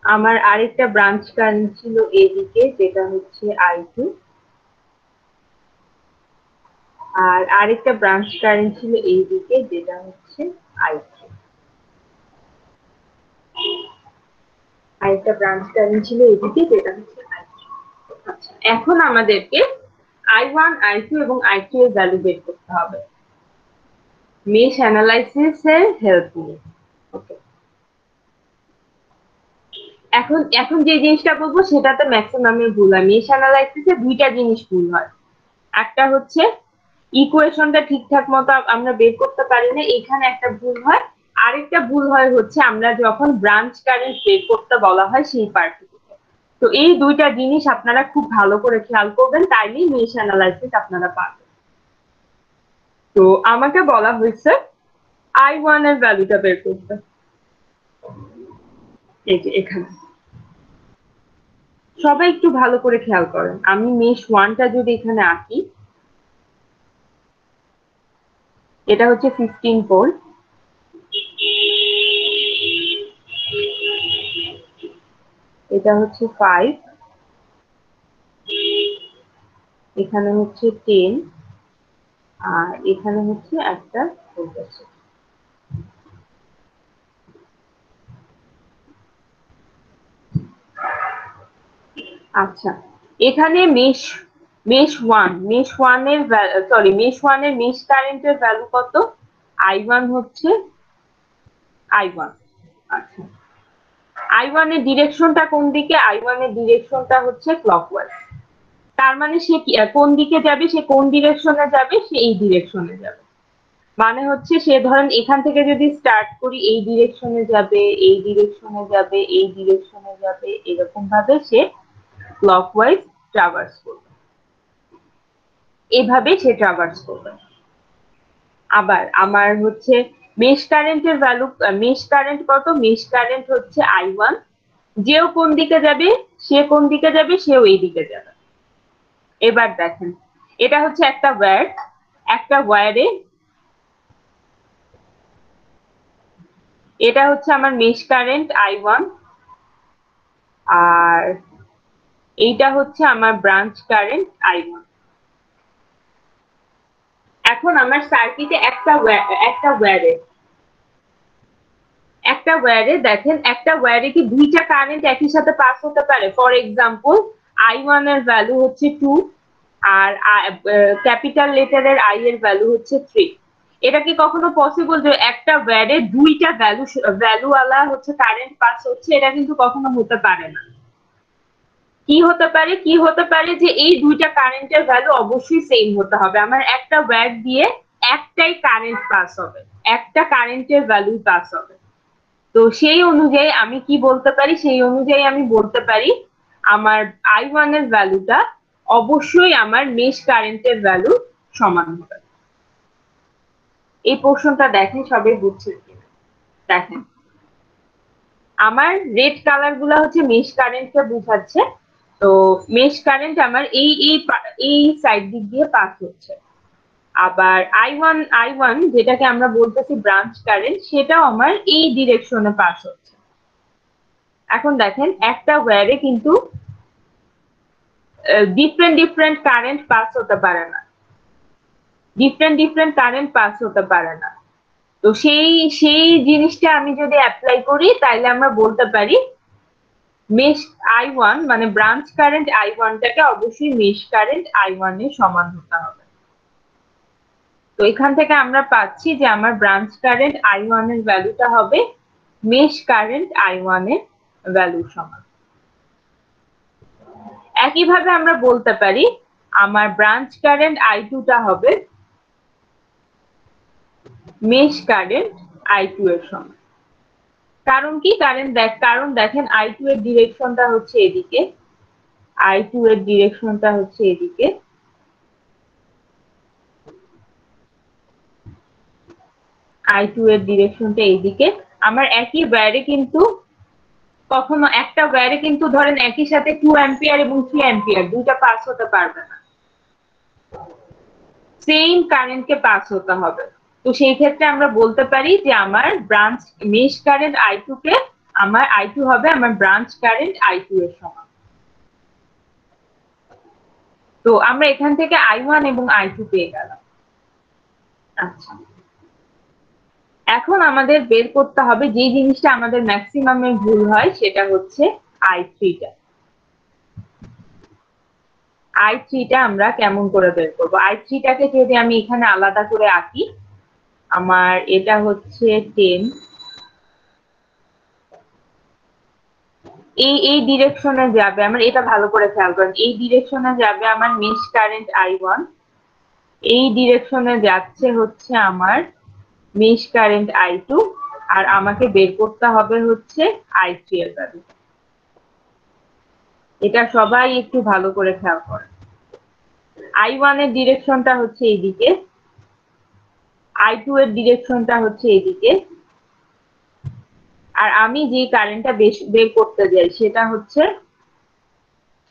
[SPEAKER 1] আমার আরেকটা ব্রাঞ্চ কারেন্ট ছিল এদিকে, যেটা হচ্ছে I2। আর আরেকটা ব্রাঞ্চ কারেন্ট ছিল এইদিকে, যেটা হচ্ছে I3। আরেকটা ব্রাঞ্চ কারেন্ট ছিল এইদিকে, যেটা হচ্ছে I3। আচ্ছা, এখন আমাদেরকে I1, I2 এবং I3 এর ভ্যালু বের করতে হবে মেশ অ্যানালাইসিস এর হেল্প নিয়ে। ওকে, এখন এখন যে জিনিসটা বলবো সেটাতে ম্যাক্সিমামের ভুল হয়। মেশ অ্যানালাইসিসে দুইটা জিনিস ভুল হয়। একটা হচ্ছে ইকুয়েশনটা ঠিকঠাক মতো আমরা বের করতে পারি না, এখানে একটা ভুল হয়। আরেকটা ভুল হয় হচ্ছে আমরা যখন ব্রাঞ্চ কারেন্ট বের করতে বলা হয় সেই পার্টিকুলার। তো এই দুইটা জিনিস আপনারা খুব ভালো করে খেয়াল করবেন, তাইলেই মেশ অ্যানালাইসিস আপনারা পাবেন। তো আমাকে বলা হয়েছে I1 এর ভ্যালুটা বের করতে, এই যে এখানে। সবাই একটু ভালো করে খেয়াল করেন, আমি মেশ 1টা যদি এখানে আঁকি, এটা হচ্ছে 15 ভোল্ট, এটা হচ্ছে 5, এখানে হচ্ছে 10, আর এখানে হচ্ছে একটা ভোল্ট আছে। আচ্ছা, এখানে মেশ 1 এর সরি মেশ 1 এর মেশ কারেন্টের ভ্যালু কত? I1 হচ্ছে I1। আচ্ছা, I1 এর ডিরেকশনটা কোন দিকে? I1 এর ডিরেকশনটা হচ্ছে ক্লকওয়াইজ। তার মানে সে কোন দিকে যাবে, সে কোন ডিরেকশনে যাবে, সে এই ডিরেকশনে যাবে। মানে হচ্ছে সে ধরেন এখান থেকে যদি স্টার্ট করি, এই ডিরেকশনে যাবে, এই ডিরেকশনে যাবে, এই ডিরেকশনে যাবে, এরকম ভাবে সে ক্লকওয়াইজ ট্রাভার্স করবে, এভাবে সে ট্রাভার্স করবে। আবার আমার হচ্ছে মেশ কারেন্টের ভ্যালু, মেশ কারেন্ট কত? মেশ কারেন্ট হচ্ছে I1, যেও কোন দিকে যাবে, সে কোন দিকে যাবে, সেও এই দিকে যাবে। এবার দেখেন, এটা হচ্ছে একটা ওয়্যার, একটা ওয়্যারে এটা হচ্ছে আমার মেশ কারেন্ট I1, আর এইটা হচ্ছে আমার ব্রাঞ্চ কারেন্ট I1। এখন আমার সার্কিটে একটা ওয়্যারে দেখেন, একটা ওয়্যারে কি দুইটা কারেন্ট একই সাথে পাস হতে পারে? ফর এক্সাম্পল, I1 এর ভ্যালু হচ্ছে 2, আর ক্যাপিটাল লেটারের I এর ভ্যালু হচ্ছে 3। এটা কি কখনো পসিবল যে একটা ওয়্যারে দুইটা ভ্যালুওয়ালা হচ্ছে কারেন্ট পাস হচ্ছে? এটা কিন্তু কখনো হতে পারে না। কি হতে পারে? কি হতে পারে যে এই দুইটা কারেন্টের ভ্যালু অবশ্যই সেম হতে হবে। আমার একটা ওয়্যার দিয়ে একটাই কারেন্ট পাস হবে, একটা কারেন্টের ভ্যালু পাস হবে। তো সেই অনুযায়ী আমি কি বলতে পারি? সেই অনুযায়ী আমি বলতে পারি আমার I1 এর ভ্যালুটা অবশ্যই আমার মেশ কারেন্টের ভ্যালু সমান হবে। এই পোর্শনটা দেখেন, সবাই বুঝছেন কিনা? দেখেন, আমার রেড কালার গুলা হচ্ছে মেশ কারেন্টকে বোঝাচ্ছে। তো মেশ কারেন্ট আমার এই সাইড দিক দিয়ে পাস হচ্ছে। আবার I1 যেটাকে আমরা বলতেছি ব্রাঞ্চ কারেন্ট, সেটাও আমার এই ডিরেকশনে পাস হচ্ছে। এখন দেখেন, একটা ওয়্যারে কিন্তু ডিফারেন্ট কারেন্ট পাস হতে পারে না, ডিফারেন্ট কারেন্ট পাস হতে পারে না। তো সেই জিনিসটা আমি যদি অ্যাপ্লাই করি, তাহলে আমরা বলতে পারি মেশ I1 মানে ব্রাঞ্চ কারেন্ট I1 টাকে অবশ্যই মেশ কারেন্ট I1 এর সমান হতে হবে। তো এখান থেকে আমরা পাচ্ছি যে আমার ব্রাঞ্চ কারেন্ট I1 এর ভ্যালুটা হবে মেশ কারেন্ট I1 এর ভ্যালুর সমান। একইভাবে আমরা বলতে পারি আমার ব্রাঞ্চ কারেন্ট I2 টা হবে মেশ কারেন্ট I2 এর সমান। কারণ কি? কারণ দেখেন, I2 এর ডিরেকশনটা হচ্ছে এদিকে, I2 এর ডিরেকশনটা হচ্ছে এদিকে, I2 এর ডিরেকশনটা এইদিকে। আমার একই ওয়্যারে কিন্তু কখনো একটা ওয়্যারে কিন্তু ধরেন একই সাথে 2 অ্যাম্পিয়ার এবং 3 অ্যাম্পিয়ার দুইটা পাস হতে পারবে না, সেম কারেন্টকে পাস হতে হবে। তো সেই ক্ষেত্রে আমরা বলতে পারি যে আমার ব্রাঞ্চ মেশ কারেন্ট I2 কে আমার I2 হবে আমার ব্রাঞ্চ কারেন্ট I2 এর সমান। তো আমরা এখান থেকে I1 এবং I2 পেয়ে গেলাম। আচ্ছা, এখন আমাদের বের করতে হবে যে জিনিসটা আমাদের ম্যাক্সিমামে ভুল হয়, সেটা হচ্ছে I3 টা। I3 টা আমরা কেমন করে বের করবো? I3 টাকে যদি আমি এখানে আলাদা করে আঁকি, আমার এটা হচ্ছে 10, এই ডিরেকশনে যাবে আমার, এটা ভালো করে খেয়াল করেন, এই ডিরেকশনে যাবে আমার মেশ কারেন্ট I1, এই ডিরেকশনে যাচ্ছে হচ্ছে আমার মেশ কারেন্ট I2, আর আমাকে বের করতে হবে হচ্ছে I3 এর ভ্যালু। এটা সবাই একটু ভালো করে খেয়াল করেন। I1 এর ডিরেকশনটা হচ্ছে এইদিকে, I2 এর ডিরেকশনটা হচ্ছে এইদিকে, আর আমি যে কারেন্টটা বের করতে যাই সেটা হচ্ছে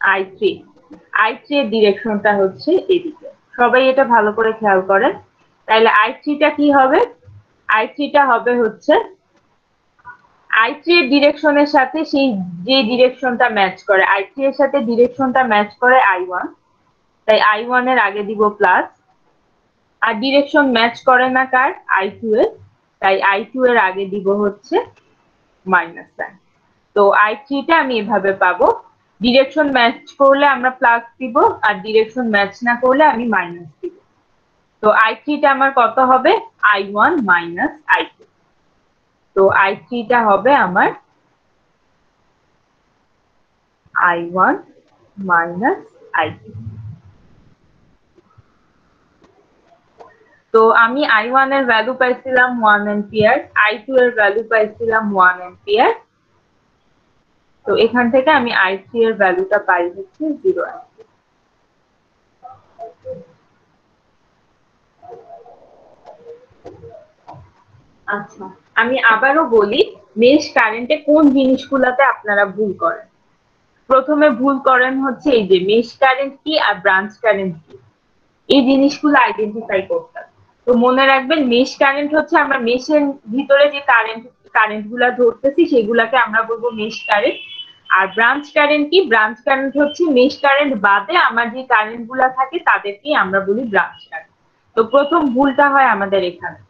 [SPEAKER 1] I3। I3 এর ডিরেকশনটা হচ্ছে এদিকে। সবাই এটা ভালো করে খেয়াল করেন। তাহলে I3 টা কি হবে? I3 টা হবে হচ্ছে I3 এর ডিরেকশনের সাথে সেই যে ডিরেকশনটা ম্যাচ করে, I3 এর সাথে ডিরেকশনটা ম্যাচ করে I1, তাই I1 এর আগে দিব প্লাস, আর ডিরেকশন ম্যাচ করে না কার? I2 এর, তাই I2 এর আগে দিব হচ্ছে মাইনাস সাইন। তো I3 টা আমি এভাবে পাবো, ডিরেকশন ম্যাচ করলে আমরা প্লাস দিব, আর ডিরেকশন ম্যাচ না করলে আমি মাইনাস দিব। তো I3 টা আমার কত হবে? I1 minus I2। তো I3 টা হবে আমার I1 মাইনাস I2। তো আমি I1 এর ভ্যালু পাইছিলাম 1 অ্যাম্পিয়ার, I2 এর ভ্যালু পাইছিলাম 1 অ্যাম্পিয়ার। তো এখান থেকে আমি I3 এর ভ্যালুটা পাই হচ্ছে 0 অ্যাম্পিয়ার। আচ্ছা, আমি আবারও বলি, মেশ কারেন্টে কোন জিনিসগুলোতে আপনারা ভুল করেন। প্রথমে ভুল করেন হচ্ছে এই যে মেশ কারেন্ট কি আর ব্রাঞ্চ কারেন্ট কি, এই জিনিসগুলো আইডেন্টিফাই করতে হবে। তো মনে রাখবেন, মেশ কারেন্ট হচ্ছে আমরা মেশের ভিতরে যে কারেন্ট গুলা ধরতেছি সেগুলাকে আমরা বলবো মেশ কারেন্ট। আর ব্রাঞ্চ কারেন্ট কি? ব্রাঞ্চ কারেন্ট হচ্ছে মেশ কারেন্ট বাদে আমার যে কারেন্ট গুলা থাকে তাদেরকেই আমরা বলি ব্রাঞ্চ কারেন্ট। তো প্রথম ভুলটা হয় আমাদের এখানে।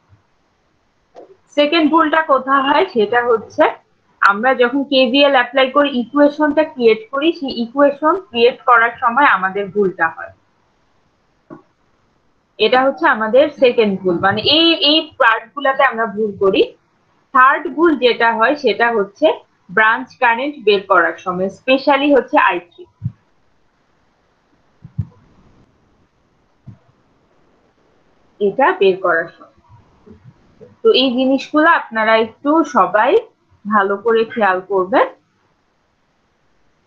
[SPEAKER 1] সেকেন্ড ভুলটা কোথায় হয় সেটা হচ্ছে, আমরা যখন কেভিএল অ্যাপ্লাই করে ইকুয়েশনটা ক্রিয়েট করি, সেই ইকুয়েশন ক্রিয়েট করার সময় আমাদের ভুলটা হয়। এটা হচ্ছে আমাদের সেকেন্ড ভুল, মানে এই এই পার্ট গুলাতে আমরা ভুল করি। থার্ড ভুল যেটা হয় সেটা হচ্ছে ব্রাঞ্চ কারেন্ট বের করার সময়, স্পেশালি হচ্ছে I3 এটা বের করার সময়। তো এই জিনিসগুলো আপনারা একটু সবাই ভালো করে খেয়াল করবেন।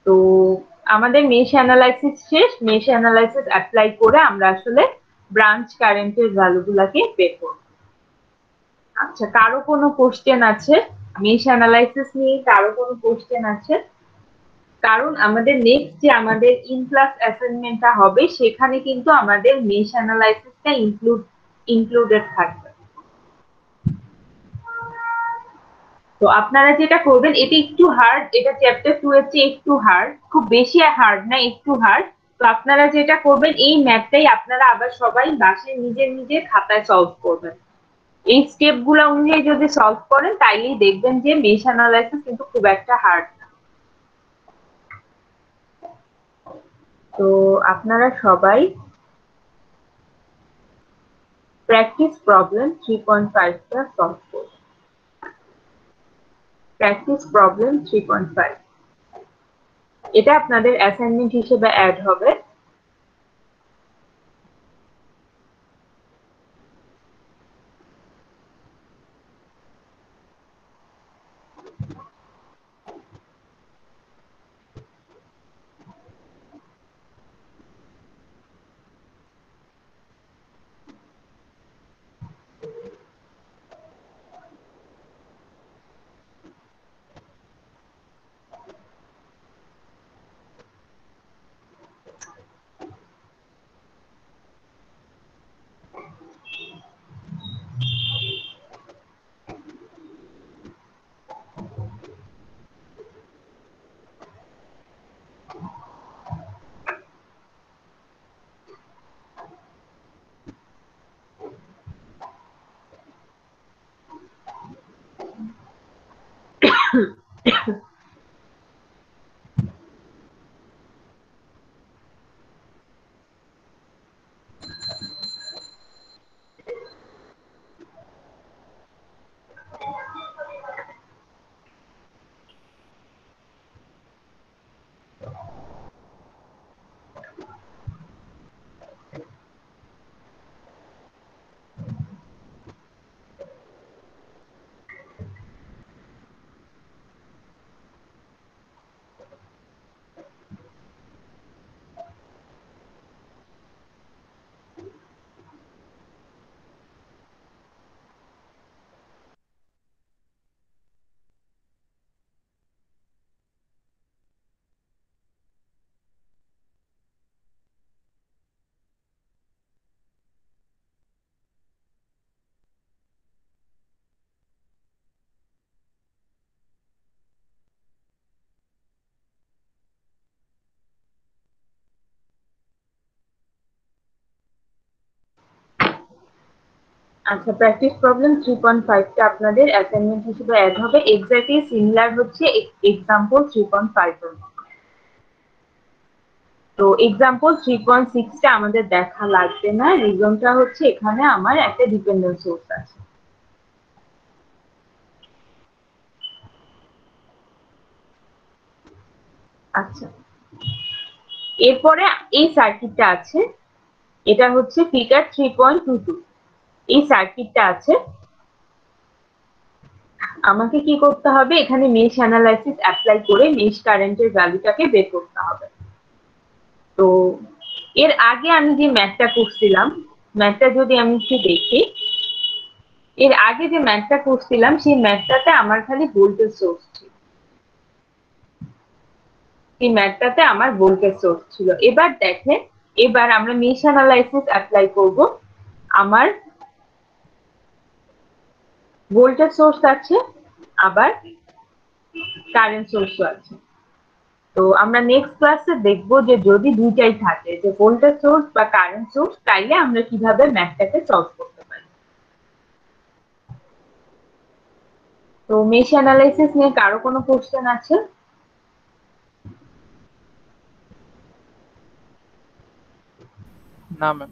[SPEAKER 1] তো আমাদের মেশ অ্যানালাইসিস শেষ। মেশ অ্যানালাইসিস অ্যাপ্লাই করে আমরা আসলে ব্রাঞ্চ কারেন্টের ভ্যালুগুলাকে বের করব। আচ্ছা, কারো কোনো কোশ্চেন আছে? মেশ অ্যানালাইসিস নিয়ে কারো কোনো কোশ্চেন আছে? কারণ আমাদের নেক্সট যে আমাদের ইন ক্লাস অ্যাসাইনমেন্টটা হবে সেখানে কিন্তু আমাদের মেশ অ্যানালাইসিসটা ইনক্লুডেড থাকবে। তো আপনারা যেটা করবেন, এটা একটু হার্ড, এটা চ্যাপ্টার 2 এর চেয়ে একটু হার্ড, খুব বেশি হার্ড না, একটু হার্ড। তো আপনারা যেটা করবেন, এই ম্যাথটাই আপনারা আবার সবাই বাসায় নিজের নিজের খাতায় সলভ করবেন। এই স্টেপ গুলো অনুযায়ী যদি সলভ করেন তাইলেই দেখবেন যে মেশ অ্যানালাইসিস কিন্তু খুব একটা হার্ড না। তো আপনারা সবাই প্র্যাকটিস প্রবলেম 3.5টা সলভ করুন। প্র্যাকটিস প্রবলেম 3.5 এটা আপনাদের অ্যাসাইনমেন্ট হিসেবে অ্যাড হবে। আচ্ছা, প্র্যাকটিস প্রবলেম 3.5টা আপনাদের অ্যাসাইনমেন্ট হিসেবে অ্যাড হবে। এক্স্যাক্টলি সিমিলার হচ্ছে এক্সাম্পল 3.5 এর মতো। তো এক্সাম্পল 3.6টা আমাদের দেখা লাগবে না, রিজনটা হচ্ছে এখানে আমার একটা ডিপেন্ডেন্ট সোর্স আছে। আচ্ছা, এরপরে এই সার্কিটটা আছে, এটা হচ্ছে ফিগার 3.22। এই সার্কিটটা আছে, আমাকে কি করতে হবে, এখানে মেশ অ্যানালাইসিস অ্যাপ্লাই করে মেশ কারেন্টের ভ্যালুটাকে বের করতে হবে। তো এর আগে আমি যে ম্যাথটা করছিলাম, ম্যাথটা যদি আমি একটু দেখি, এর আগে যে ম্যাথটা করছিলাম সেই ম্যাথটাতে আমার খালি ভোল্টেজ সোর্স ছিল, এই ম্যাথটাতে আমার ভোল্টেজ সোর্স ছিল। এবার দেখেন, এবার আমরা মেশ অ্যানালাইসিস অ্যাপ্লাই করব। আমার ভোল্টেজ সোর্স আছে, আবার কারেন্ট সোর্সও আছে। তো আমরা নেক্সট ক্লাসে দেখবো যে যদি দুইটাই থাকে, যে ভোল্টেজ সোর্স বা কারেন্ট সোর্স, তাইলে আমরা কিভাবে ম্যাথটাকে সলভ করতে পারি। তো মেশ অ্যানালাইসিস নিয়ে কারো কোনো কোশ্চেন আছে?
[SPEAKER 4] না ম্যাম।